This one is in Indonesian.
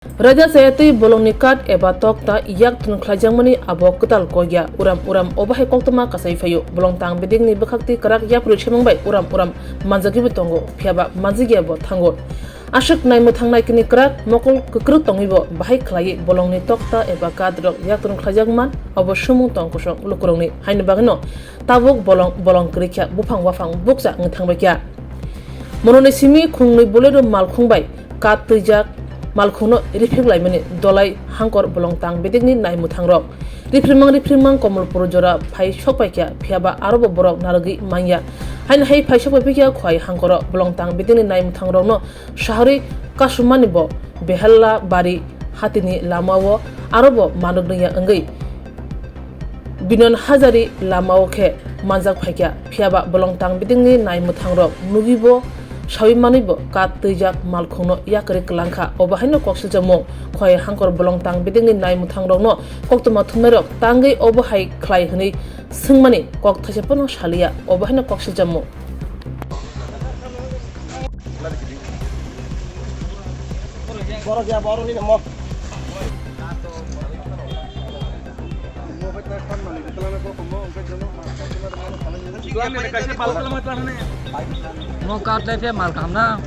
Raja sayati bolong ni Kath eba tokta yak tun khlajangmani abo kutal koya uram obahe koktama kasai fayo bolong tang beding ni bakhakti karak yapru chemangbai uram manjagi betongo phiaba manjigi abo thango ashak nai muthang kini karak mokol kukruk tongibo bahai khlai bolong ni tokta eba Kath rok yak tun khlajangman abo sumung tong kusok lukurongni hain bagno tabuk bolong krikya bufang wafang bukja ngthangba kya Manuni Simi khungni bolero Malkhung bai Kath Twijak Malkhung no Riphirigwi mani dolai hangkor bolong tang bedek ni nai muthang rok Riphirigwi komol purujora phai shokpai kya phiaba arobo borok nalagi manya hain hai phai shokpai kya Khowaio hangkor bolong tang bedek ni nai muthang rok no shahari kasumani bo behalla bari hatini lamawo arobo manugni ya angai binon hazari lamao khe manjak phaikya phiaba bolong tang bedek ni nai muthang rok nugibo Shawi manibo Kath Twijak Malkhung no yakari klangkha obahaino koksilchamo Khowaio hangkor bolong tang bedek ni nai muthang rok no koktoma thummerok tangai obahai khlai hni singmani kok thasepono shalia obahaino koksilchamo mau Kath level Malkhung na